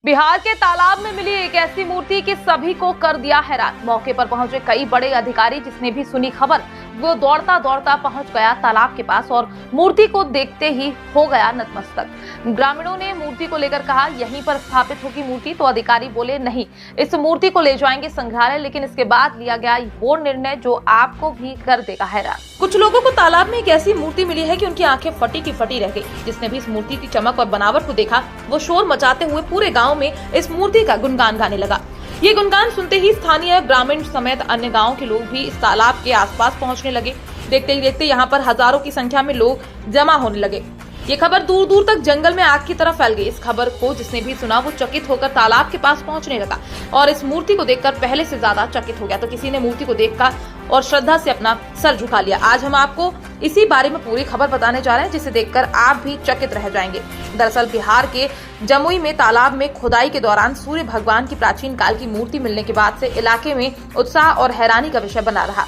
बिहार के तालाब में मिली एक ऐसी मूर्ति कि सभी को कर दिया हैरान। मौके पर पहुंचे कई बड़े अधिकारी, जिसने भी सुनी खबर वो दौड़ता दौड़ता पहुंच गया तालाब के पास और मूर्ति को देखते ही हो गया नतमस्तक। ग्रामीणों ने मूर्ति को लेकर कहा, यहीं पर स्थापित होगी मूर्ति, तो अधिकारी बोले नहीं, इस मूर्ति को ले जाएंगे संग्रहालय। लेकिन इसके बाद लिया गया वो निर्णय जो आपको भी कर देगा हैरान। कुछ लोगों को तालाब में एक ऐसी मूर्ति मिली है कि उनकी आंखें फटी की फटी रह गई। जिसने भी इस मूर्ति की चमक और बनावट को देखा, वो शोर मचाते हुए पूरे गाँव में इस मूर्ति का गुणगान गाने लगा। ये गुणगान सुनते ही स्थानीय ग्रामीण समेत अन्य गांव के लोग भी इस तालाब के आसपास पहुंचने लगे। देखते ही देखते यहाँ पर हजारों की संख्या में लोग जमा होने लगे। ये खबर दूर दूर तक जंगल में आग की तरह फैल गई। इस खबर को जिसने भी सुना वो चकित होकर तालाब के पास पहुंचने लगा और इस मूर्ति को देखकर पहले से ज्यादा चकित हो गया। तो किसी ने मूर्ति को देखकर और श्रद्धा से अपना सर झुका लिया। आज हम आपको इसी बारे में पूरी खबर बताने जा रहे हैं, जिसे देखकर आप भी चकित रह जाएंगे। दरअसल बिहार के जमुई में तालाब में खुदाई के दौरान सूर्य भगवान की प्राचीन काल की मूर्ति मिलने के बाद से इलाके में उत्साह और हैरानी का विषय बना रहा।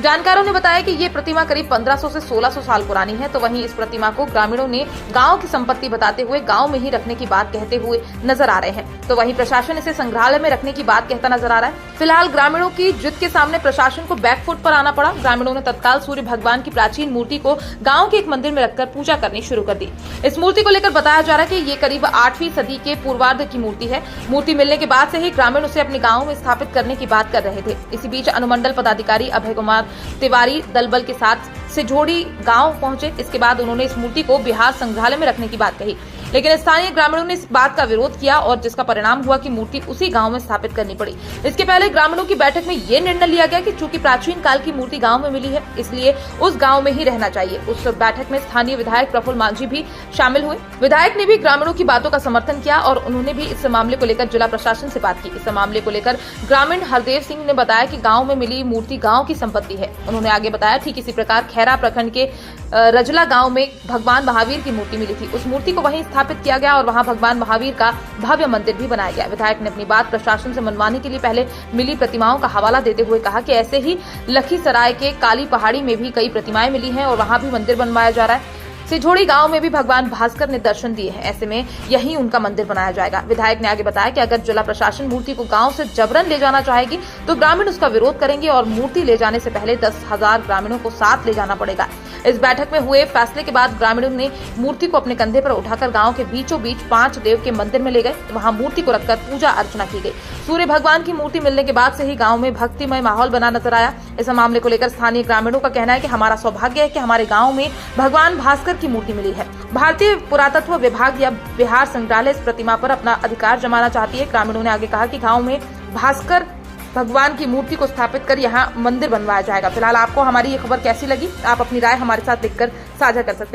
जानकारों ने बताया कि ये प्रतिमा करीब 1500 से 1600 साल पुरानी है। तो वहीं इस प्रतिमा को ग्रामीणों ने गांव की संपत्ति बताते हुए गांव में ही रखने की बात कहते हुए नजर आ रहे हैं। तो वहीं प्रशासन इसे संग्रहालय में रखने की बात कहता नजर आ रहा है। फिलहाल ग्रामीणों की जिद के सामने प्रशासन को बैकफुट पर आना पड़ा। ग्रामीणों ने तत्काल सूर्य भगवान की प्राचीन मूर्ति को गाँव के एक मंदिर में रखकर पूजा करनी शुरू कर दी। इस मूर्ति को लेकर बताया जा रहा है कि ये करीब 8वीं सदी के पूर्वार्ध की मूर्ति है। मूर्ति मिलने के बाद से ही ग्रामीण उसे अपने गाँव में स्थापित करने की बात कर रहे थे। इसी बीच अनुमंडल पदाधिकारी अभय कुमार तिवारी दलबल के साथ सिझोड़ी गांव पहुंचे। इसके बाद उन्होंने इस मूर्ति को बिहार संग्रहालय में रखने की बात कही, लेकिन स्थानीय ग्रामीणों ने इस बात का विरोध किया और जिसका परिणाम हुआ कि मूर्ति उसी गांव में स्थापित करनी पड़ी। इसके पहले ग्रामीणों की बैठक में ये निर्णय लिया गया कि चूंकि प्राचीन काल की मूर्ति गांव में मिली है, इसलिए उस गांव में ही रहना चाहिए। उस बैठक में स्थानीय विधायक प्रफुल्ल मांझी भी शामिल हुए। विधायक ने भी ग्रामीणों की बातों का समर्थन किया और उन्होंने भी इस मामले को लेकर जिला प्रशासन से बात की। इस मामले को लेकर ग्रामीण हरदेव सिंह ने बताया कि गाँव में मिली मूर्ति गाँव की संपत्ति है। उन्होंने आगे बताया, ठीक इसी प्रकार खैरा प्रखंड के रजला गांव में भगवान महावीर की मूर्ति मिली थी। उस मूर्ति को वहीं स्थापित किया गया और वहां भगवान महावीर का भव्य मंदिर भी बनाया गया। विधायक ने अपनी बात प्रशासन से मनवाने के लिए पहले मिली प्रतिमाओं का हवाला देते हुए कहा कि ऐसे ही लखीसराय के काली पहाड़ी में भी कई प्रतिमाएं मिली हैं और वहां भी मंदिर बनवाया जा रहा है। सिझोड़ी गांव में भी भगवान भास्कर ने दर्शन दिए हैं, ऐसे में यही उनका मंदिर बनाया जाएगा। विधायक ने आगे बताया कि अगर जिला प्रशासन मूर्ति को गांव से जबरन ले जाना चाहेगी तो ग्रामीण उसका विरोध करेंगे और मूर्ति ले जाने से पहले 10,000 ग्रामीणों को साथ ले जाना पड़ेगा। इस बैठक में हुए फैसले के बाद ग्रामीणों ने मूर्ति को अपने कंधे पर उठाकर गांव के बीचों बीच 5 देव के मंदिर में ले गए। वहां मूर्ति को रखकर पूजा अर्चना की गई। सूर्य भगवान की मूर्ति मिलने के बाद से ही गांव में भक्तिमय माहौल बना नजर आया। इस मामले को लेकर स्थानीय ग्रामीणों का कहना है कि हमारा सौभाग्य है कि हमारे गाँव में भगवान भास्कर की मूर्ति मिली है। भारतीय पुरातत्व विभाग या बिहार संग्रहालय इस प्रतिमा पर अपना अधिकार जमाना चाहती है। ग्रामीणों ने आगे कहा कि गांव में भास्कर भगवान की मूर्ति को स्थापित कर यहाँ मंदिर बनवाया जाएगा। फिलहाल आपको हमारी ये खबर कैसी लगी, आप अपनी राय हमारे साथ लिखकर साझा कर सकते हैं।